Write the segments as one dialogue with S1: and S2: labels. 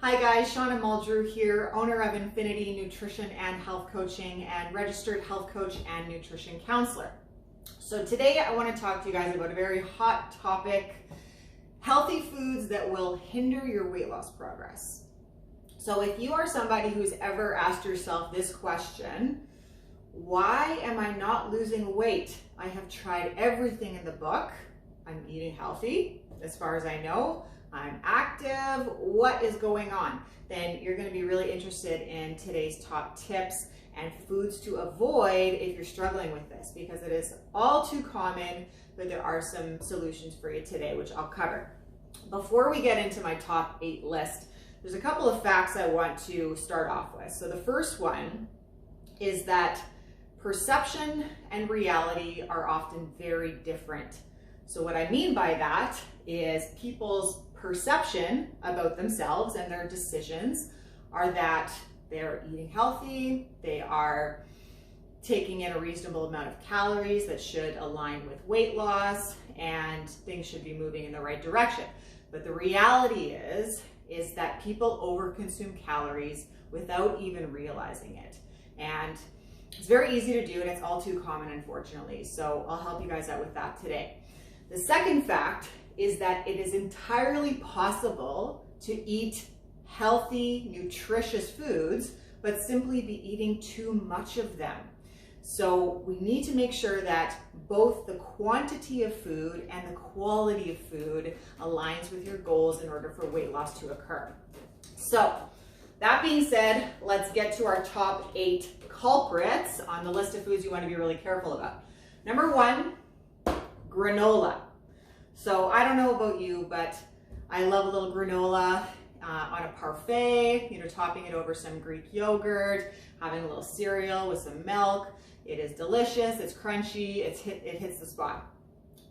S1: Hi guys, Shauna Muldrew here, owner of Infinity Nutrition and Health Coaching and registered health coach and nutrition counselor. So today I want to talk to you guys about a very hot topic, healthy foods that will hinder your weight loss progress. So if you are somebody who's ever asked yourself this question, why am I not losing weight? I have tried everything in the book. I'm eating healthy, as far as I know. I'm active, what is going on? Then you're going to be really interested in today's top tips and foods to avoid if you're struggling with this, because it is all too common, but there are some solutions for you today, which I'll cover. Before we get into my top 8 list, there's a couple of facts I want to start off with. So the first one is that perception and reality are often very different. So what I mean by that is people's perception about themselves and their decisions are that they're eating healthy, they are taking in a reasonable amount of calories that should align with weight loss, and things should be moving in the right direction. But the reality is that people overconsume calories without even realizing it. And it's very easy to do, and it's all too common, unfortunately. So I'll help you guys out with that today. The second fact is that it is entirely possible to eat healthy, nutritious foods, but simply be eating too much of them. So we need to make sure that both the quantity of food and the quality of food aligns with your goals in order for weight loss to occur. So that being said, let's get to our top 8 culprits on the list of foods you want to be really careful about. Number 1, granola. So I don't know about you, but I love a little granola on a parfait, topping it over some Greek yogurt, having a little cereal with some milk. It is delicious, it's crunchy, it hits the spot.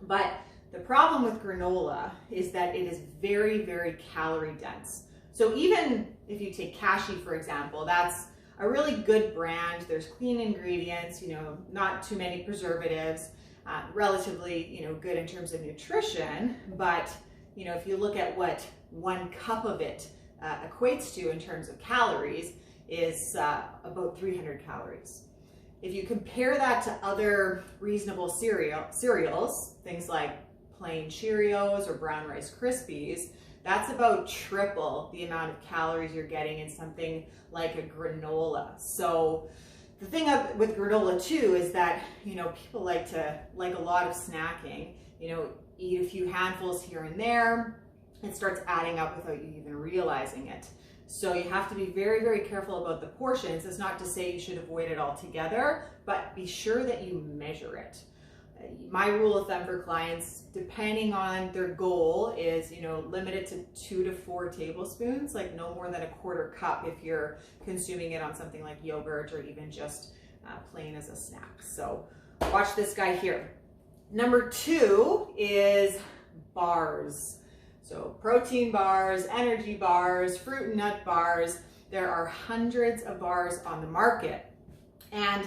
S1: But the problem with granola is that it is very, very calorie dense. So even if you take cashew, for example, that's a really good brand. There's clean ingredients, not too many preservatives. Relatively, good in terms of nutrition, but if you look at what 1 cup of it equates to in terms of calories is about 300 calories. If you compare that to other reasonable cereals, things like plain Cheerios or brown Rice Krispies, that's about triple the amount of calories you're getting in something like a granola. So the thing with granola too is that, people like a lot of snacking, eat a few handfuls here and there. It starts adding up without you even realizing it. So you have to be very, very careful about the portions. It's not to say you should avoid it altogether, but be sure that you measure it. My rule of thumb for clients, depending on their goal, is limit it to 2 to 4 tablespoons, like no more than a 1/4 cup if you're consuming it on something like yogurt or even just plain as a snack. So watch this guy here. Number 2 is bars. So protein bars, energy bars, fruit and nut bars. There are hundreds of bars on the market, and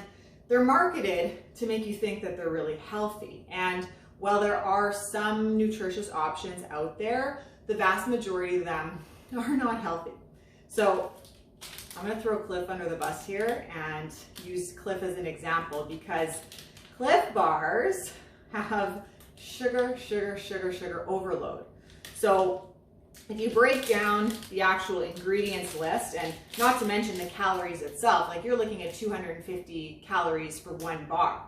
S1: they're marketed to make you think that they're really healthy. And while there are some nutritious options out there, the vast majority of them are not healthy. So I'm gonna throw Cliff under the bus here and use Cliff as an example, because Cliff bars have sugar overload. So if you break down the actual ingredients list, and not to mention the calories itself, like you're looking at 250 calories for 1 bar.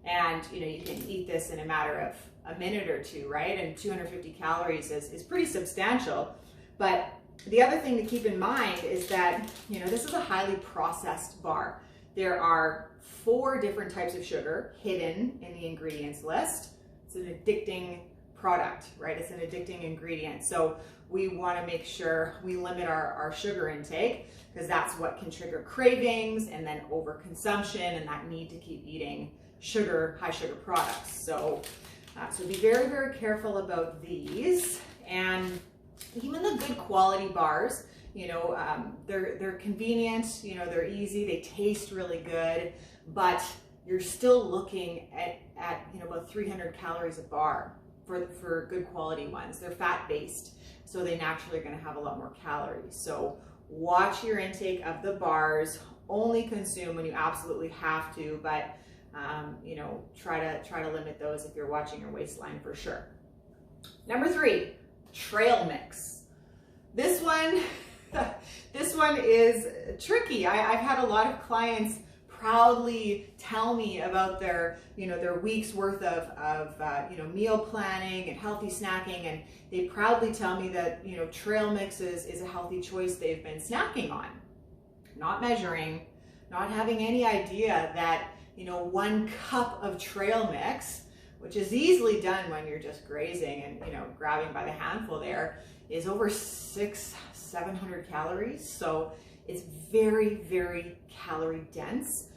S1: And you can eat this in a matter of a minute or 2, right? And 250 calories is pretty substantial. But the other thing to keep in mind is that, this is a highly processed bar. There are 4 different types of sugar hidden in the ingredients list. It's an addicting product, right? It's an addicting ingredient. So we want to make sure we limit our sugar intake, because that's what can trigger cravings and then overconsumption and that need to keep eating high sugar products. So be very, very careful about these. And even the good quality bars, they're convenient, they're easy, they taste really good, but you're still looking at about 300 calories a bar. for good quality ones. They're fat-based, so they naturally are going to have a lot more calories. So watch your intake of the bars. Only consume when you absolutely have to, but you know, try to limit those if you're watching your waistline for sure. Number 3, trail mix. This one is tricky. I've had a lot of clients proudly tell me about their, you know, their week's worth of you know, meal planning and healthy snacking, and they proudly tell me that, you know, trail mix is a healthy choice they've been snacking on. Not measuring, not having any idea that, you know, 1 cup of trail mix, which is easily done when you're just grazing and, you know, grabbing by the handful there, is over 600-700 calories. So it's very, very calorie dense.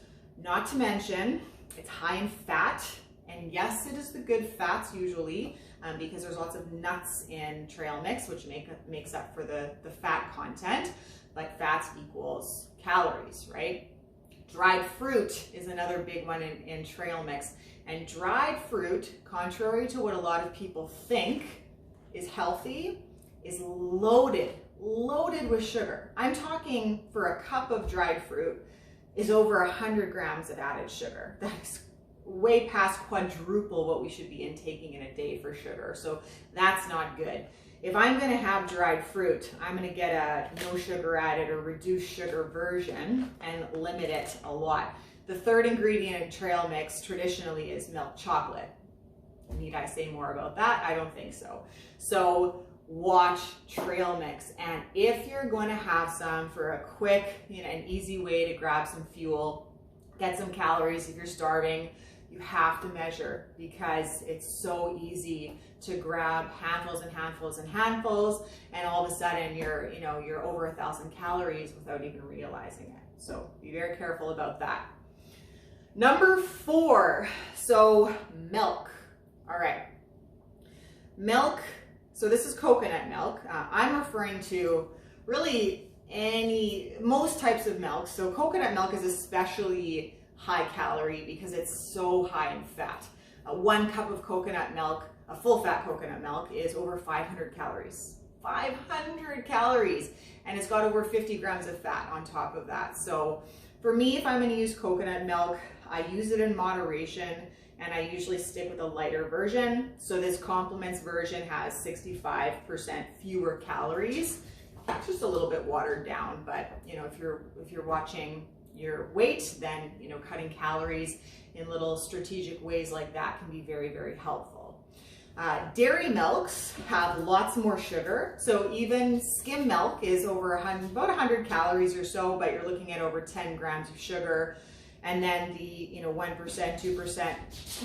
S1: Not to mention, it's high in fat. And yes, it is the good fats usually, because there's lots of nuts in trail mix, which makes up for the fat content, but fats equals calories, right? Dried fruit is another big one in trail mix. And dried fruit, contrary to what a lot of people think is healthy, is loaded with sugar. I'm talking for a cup of dried fruit is over 100 grams of added sugar. That is way past quadruple what we should be intaking in a day for sugar. So that's not good. If I'm going to have dried fruit, I'm going to get a no sugar added or reduced sugar version and limit it a lot. The 3rd ingredient in trail mix traditionally is milk chocolate. Need I say more about that? I don't think so. So watch trail mix, and if you're going to have some for a quick, you know, an easy way to grab some fuel, get some calories if you're starving, you have to measure, because it's so easy to grab handfuls and handfuls and handfuls, and all of a sudden you're over 1,000 calories without even realizing it. So be very careful about that. Number 4, so milk. All right, milk. So this is coconut milk. I'm referring to really most types of milk. So coconut milk is especially high calorie because it's so high in fat. 1 cup of coconut milk, a full fat coconut milk, is over 500 calories. 500 calories, and it's got over 50 grams of fat on top of that. So for me, if I'm going to use coconut milk, I use it in moderation, and I usually stick with a lighter version. So this Compliments version has 65% fewer calories. It's just a little bit watered down, but you know, if you're watching your weight, then you know, cutting calories in little strategic ways like that can be very, very helpful. Dairy milks have lots more sugar. So even skim milk is over about 100 calories or so, but you're looking at over 10 grams of sugar. And then the 1%, 2%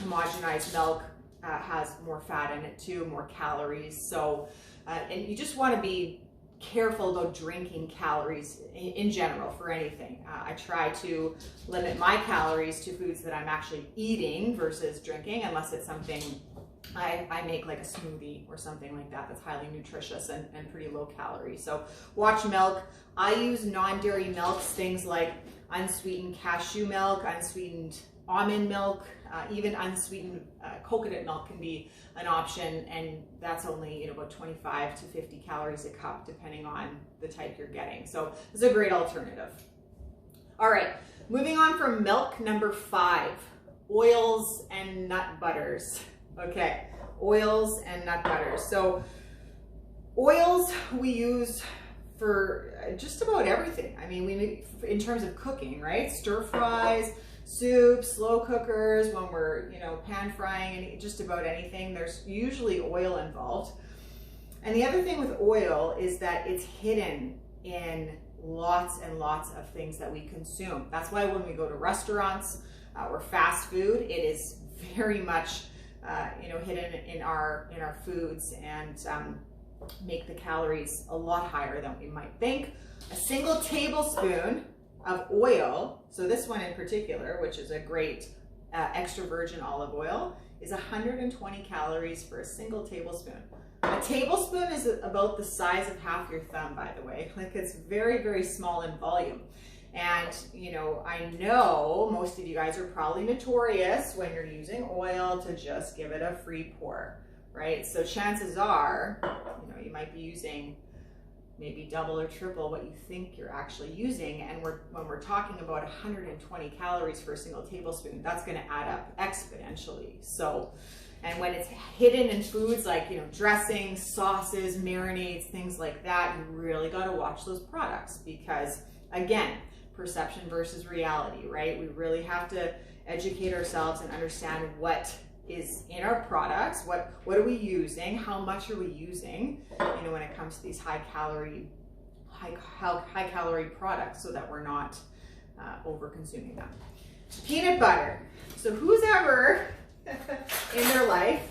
S1: homogenized milk has more fat in it too, more calories. So, and you just want to be careful about drinking calories in general for anything. I try to limit my calories to foods that I'm actually eating versus drinking, unless it's something I make like a smoothie or something like that that's highly nutritious and pretty low calorie. So watch milk. I use non-dairy milks, things like unsweetened cashew milk, unsweetened almond milk, even unsweetened coconut milk can be an option, and that's only about 25 to 50 calories a cup depending on the type you're getting. So it's a great alternative. All right, moving on from milk, number 5, oils and nut butters. Okay, oils and nut butters. So oils we use for just about everything. I mean, in terms of cooking, right? Stir fries, soups, slow cookers, when we're, pan frying, and just about anything, there's usually oil involved. And the other thing with oil is that it's hidden in lots and lots of things that we consume. That's why when we go to restaurants or fast food, it is very much hidden in our foods, and make the calories a lot higher than we might think. A single tablespoon of oil, so this one in particular, which is a great extra virgin olive oil, is 120 calories for a single tablespoon. A tablespoon is about the size of half your thumb, by the way. Like, it's very, very small in volume. And, I know most of you guys are probably notorious when you're using oil to just give it a free pour, right? So chances are, you know, you might be using maybe double or triple what you think you're actually using. And when we're talking about 120 calories for a single tablespoon, that's going to add up exponentially. So, and when it's hidden in foods like, you know, dressings, sauces, marinades, things like that, you really got to watch those products because, again, perception versus reality, right? We really have to educate ourselves and understand what is in our products, what are we using, how much are we using, you know, when it comes to these high calorie products, so that we're not over consuming them. Peanut butter. So who's ever in their life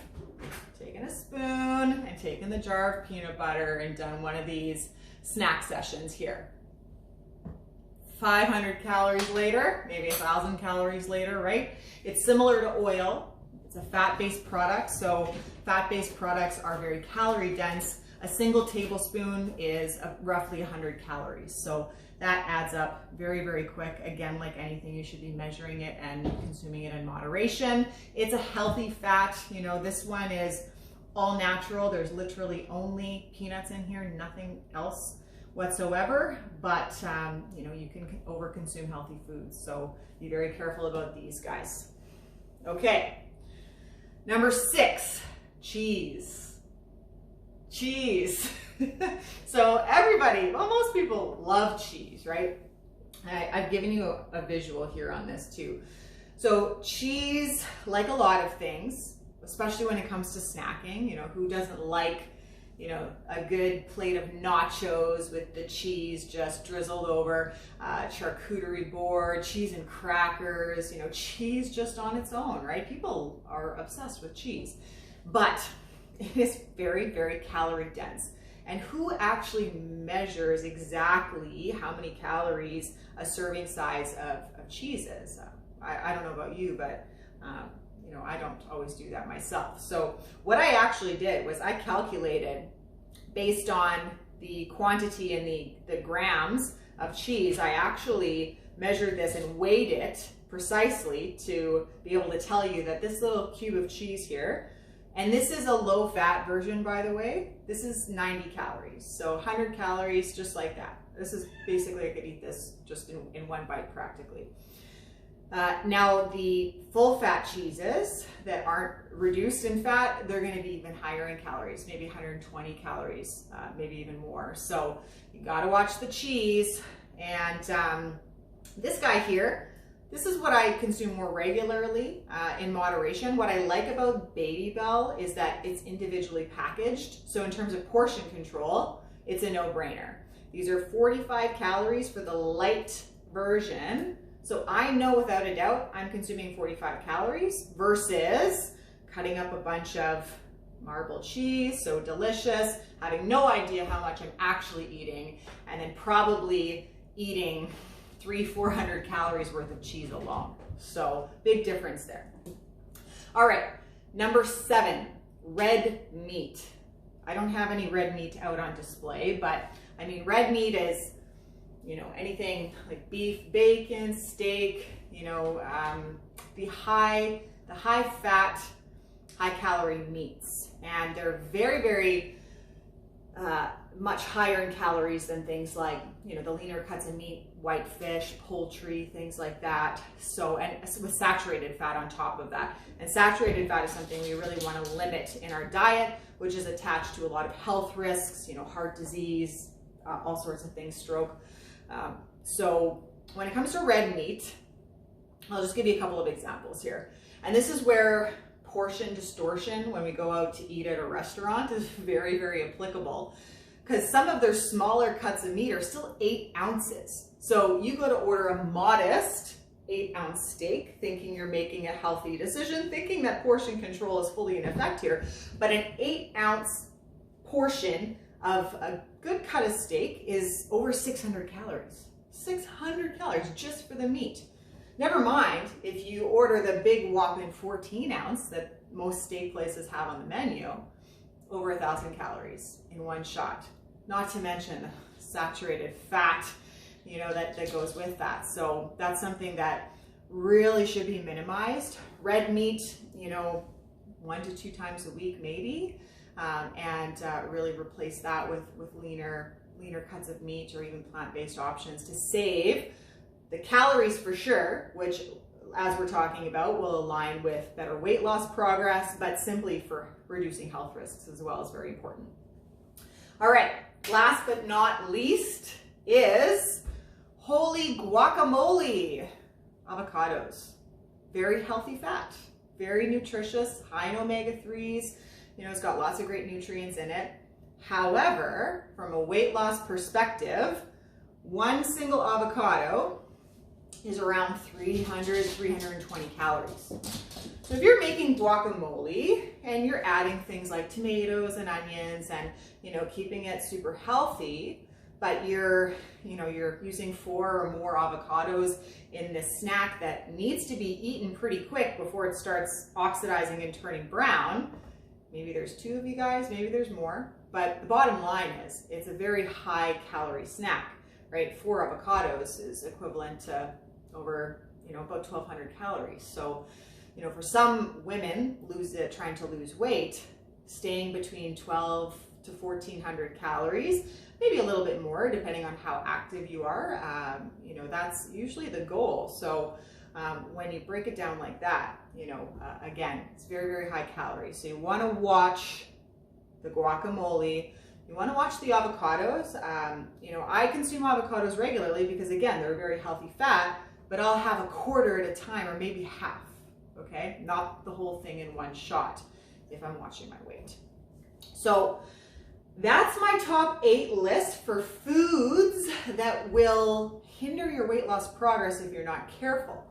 S1: taken a spoon and taken the jar of peanut butter and done one of these snack sessions here? 500 calories later, maybe 1,000 calories later, right? It's similar to oil. It's a fat-based product, so fat-based products are very calorie dense. A single tablespoon is roughly 100 calories, so that adds up very, very quick. Again, like anything, you should be measuring it and consuming it in moderation. It's a healthy fat. You know, this one is all natural. There's literally only peanuts in here, nothing else whatsoever, but you know, you can overconsume healthy foods, so be very careful about these guys. Okay, number 6, cheese. Cheese. So everybody, well, most people love cheese, right? I've given you a visual here on this too. So cheese, like a lot of things, especially when it comes to snacking, you know, who doesn't like, you know, a good plate of nachos with the cheese just drizzled over, charcuterie board, cheese and crackers, you know, cheese just on its own, right? People are obsessed with cheese, but it is very, very calorie dense. And who actually measures exactly how many calories a serving size of cheese is? I don't know about you, but you know, I don't always do that myself. So what I actually did was I calculated based on the quantity and the grams of cheese. I actually measured this and weighed it precisely to be able to tell you that this little cube of cheese here, and this is a low fat version, by the way, this is 90 calories. So 100 calories, just like that. This is basically, I could eat this just in one bite practically. Now the full fat cheeses that aren't reduced in fat, they're going to be even higher in calories, maybe 120 calories, maybe even more. So you got to watch the cheese. And this guy here, this is what I consume more regularly in moderation. What I like about Baby Bell is that it's individually packaged. So in terms of portion control, it's a no-brainer. These are 45 calories for the light version. So I know without a doubt I'm consuming 45 calories versus cutting up a bunch of marble cheese, so delicious, having no idea how much I'm actually eating, and then probably eating 300-400 calories worth of cheese alone. So big difference there. All right, number 7, red meat. I don't have any red meat out on display, but I mean, red meat is, you know, anything like beef, bacon, steak, you know, the high fat, high calorie meats. And they're very, very much higher in calories than things like, you know, the leaner cuts of meat, white fish, poultry, things like that. So, and with saturated fat on top of that. And saturated fat is something we really want to limit in our diet, which is attached to a lot of health risks, you know, heart disease, all sorts of things, stroke. So when it comes to red meat, I'll just give you a couple of examples here. And this is where portion distortion, when we go out to eat at a restaurant, is very, very applicable, because some of their smaller cuts of meat are still 8 ounces. So you go to order a modest 8-ounce steak, thinking you're making a healthy decision, thinking that portion control is fully in effect here, but an 8-ounce portion of a good cut of steak is over 600 calories. 600 calories just for the meat. Never mind if you order the big whopping 14-ounce that most steak places have on the menu, over 1,000 calories in one shot. Not to mention saturated fat, you know, that goes with that. So that's something that really should be minimized. Red meat, you know, 1 to 2 times a week maybe, and really replace that with leaner cuts of meat or even plant-based options to save the calories for sure, which, as we're talking about, will align with better weight loss progress, but simply for reducing health risks as well is very important. All right, last but not least is holy guacamole. Avocados, very healthy fat, very nutritious, high in omega-3s. It's got lots of great nutrients in it. However, from a weight loss perspective, one single avocado is around 320 calories. So if you're making guacamole and you're adding things like tomatoes and onions and, keeping it super healthy, but you're using 4 or more avocados in this snack that needs to be eaten pretty quick before it starts oxidizing and turning brown, maybe there's 2 of you guys, maybe there's more, but the bottom line is it's a very high calorie snack, right? 4 avocados is equivalent to over, about 1,200 calories. So, for some women trying to lose weight, staying between 1,200 to 1,400 calories, maybe a little bit more depending on how active you are, that's usually the goal. So when you break it down like that, again, it's very, very high calories. So you want to watch the guacamole, you want to watch the avocados. I consume avocados regularly because, again, they're a very healthy fat, but I'll have a quarter at a time or maybe half, okay? Not the whole thing in one shot if I'm watching my weight. So that's my top 8 list for foods that will hinder your weight loss progress if you're not careful.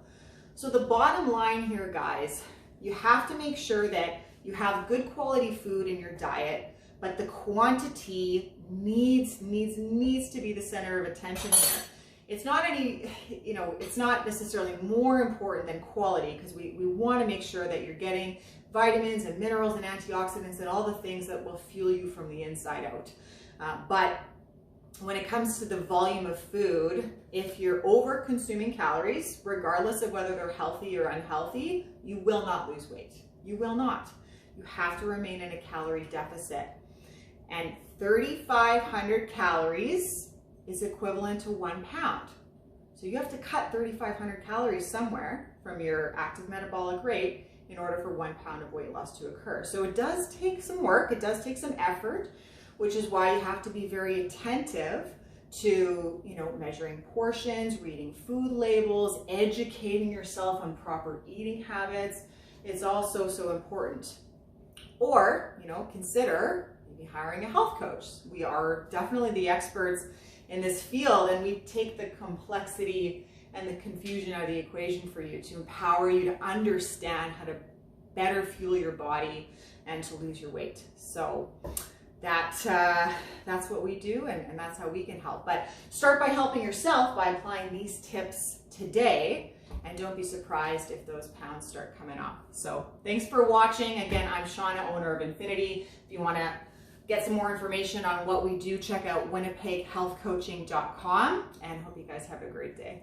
S1: So the bottom line here, guys, you have to make sure that you have good quality food in your diet, but the quantity needs to be the center of attention here. It's not it's not necessarily more important than quality, because we want to make sure that you're getting vitamins and minerals and antioxidants and all the things that will fuel you from the inside out. But when it comes to the volume of food, if you're over consuming calories, regardless of whether they're healthy or unhealthy, you will not lose weight. You will not. You have to remain in a calorie deficit. And 3,500 calories is equivalent to 1 pound. So you have to cut 3,500 calories somewhere from your active metabolic rate in order for 1 pound of weight loss to occur. So it does take some work, it does take some effort, which is why you have to be very attentive to, measuring portions, reading food labels, educating yourself on proper eating habits. It's also so important. Or, consider maybe hiring a health coach. We are definitely the experts in this field, and we take the complexity and the confusion out of the equation for you to empower you to understand how to better fuel your body and to lose your weight. So that's what we do, and that's how we can help. But start by helping yourself by applying these tips today, and don't be surprised if those pounds start coming off. So thanks for watching. Again, I'm Shauna, owner of Infinity. If you want to get some more information on what we do, check out winnipeghealthcoaching.com, and hope you guys have a great day.